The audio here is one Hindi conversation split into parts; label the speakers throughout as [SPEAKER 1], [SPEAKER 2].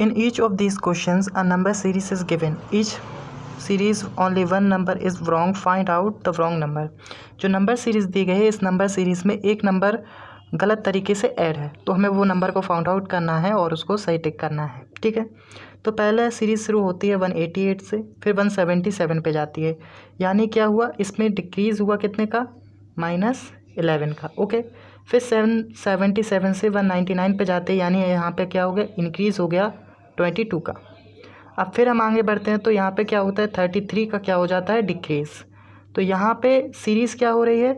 [SPEAKER 1] In each of these questions, a number series is given. Each series only one number is wrong. Find out the wrong number. जो नंबर सीरीज़ दी गई है, इस नंबर सीरीज़ में एक नंबर गलत तरीके से ऐड है, तो हमें वो नंबर को फाउंड आउट करना है और उसको सही टिक करना है। ठीक है, तो पहले सीरीज़ शुरू होती है 188 से, फिर 177 पे जाती है। यानी क्या हुआ, इसमें डिक्रीज़ हुआ कितने का, -11 का। ओके, फिर 777 से 199 पे जाते हैं, यानी यहाँ पे क्या हो गया, इंक्रीज़ हो गया 22 का। अब फिर हम आगे बढ़ते हैं तो यहाँ पे क्या होता है, 33 का क्या हो जाता है, डिक्रीज़। तो यहाँ पे सीरीज़ क्या हो रही है,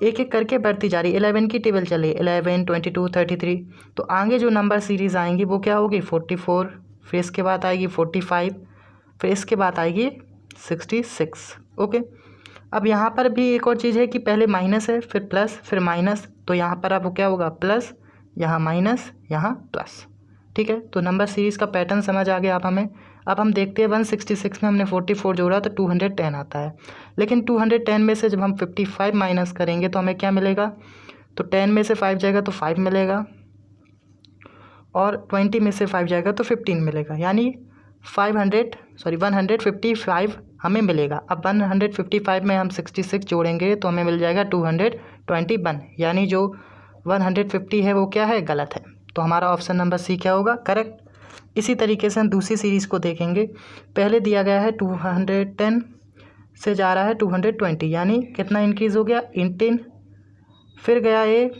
[SPEAKER 1] एक एक करके बढ़ती जा रही है। 11 की टेबल चली, 11, 22, 33। तो आगे जो नंबर सीरीज़ आएंगी वो क्या होगी, 44, फिर इसके बाद आएगी 45, फिर इसके बाद आएगी 66। ओके, अब यहाँ पर भी एक और चीज़ है कि पहले माइनस है, फिर प्लस, फिर माइनस। तो यहाँ पर अब क्या होगा, प्लस, यहाँ माइनस, यहाँ प्लस। ठीक है, तो नंबर सीरीज़ का पैटर्न समझ आ गया आप हमें। अब हम देखते हैं 166 में हमने 44 जोड़ा तो 210 आता है, लेकिन 210 में से जब हम 55 माइनस करेंगे तो हमें क्या मिलेगा, तो 10 में से 5 जाएगा तो 5 मिलेगा, और 20 में से 5 जाएगा तो 15 मिलेगा, यानी 155 हमें मिलेगा। अब 155 में हम 66 जोड़ेंगे तो हमें मिल जाएगा 221, यानी जो 150 है वो क्या है, गलत है। तो हमारा ऑप्शन नंबर सी क्या होगा, करेक्ट। इसी तरीके से हम दूसरी सीरीज़ को देखेंगे। पहले दिया गया है 210 से जा रहा है 220, यानी कितना इंक्रीज़ हो गया, 18। फिर गया ये,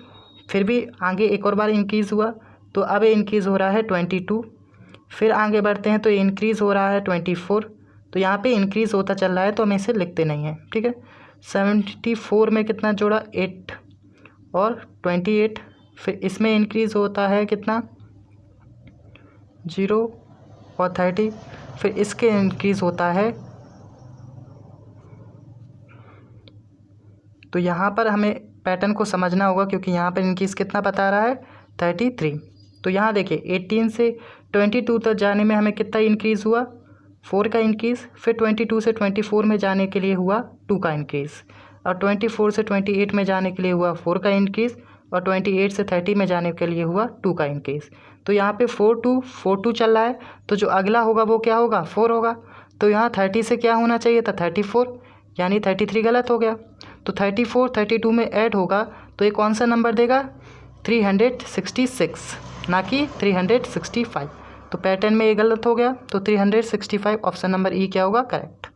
[SPEAKER 1] फिर भी आगे एक और बार इंक्रीज़ हुआ, तो अब ये इंक्रीज़ हो रहा है 22। फिर आगे बढ़ते हैं तो ये इंक्रीज़ हो रहा है 24। तो यहाँ पे इंक्रीज़ होता चल रहा है, तो हम इसे लिखते नहीं हैं। ठीक है, 74 में कितना जोड़ा, 8 और 28। फिर इसमें इंक्रीज़ होता है कितना, 0 और 30। फिर इसके इंक्रीज़ होता है, तो यहाँ पर हमें पैटर्न को समझना होगा, क्योंकि यहाँ पर इंक्रीज़ कितना बता रहा है, 33। तो यहाँ देखिए 18 से 22 तक जाने में हमें कितना इंक्रीज़ हुआ, 4 का इंक्रीज़। फिर 22 से 24 में जाने के लिए हुआ 2 का इंक्रीज़, और 24 से 28 में जाने के लिए हुआ 4 का इंक्रीज़, और 28 से 30 में जाने के लिए हुआ 2 का इंक्रीज़। तो यहाँ पे 4 चल रहा है, तो जो अगला होगा वो क्या होगा, 4 होगा। तो यहाँ 30 से क्या होना चाहिए था, 34, यानी 33 गलत हो गया। तो 34 32 में ऐड होगा तो ये कौन सा नंबर देगा, 366, ना कि 365। तो पैटर्न में ये गलत हो गया, तो 365 ऑप्शन नंबर ई क्या होगा, करेक्ट।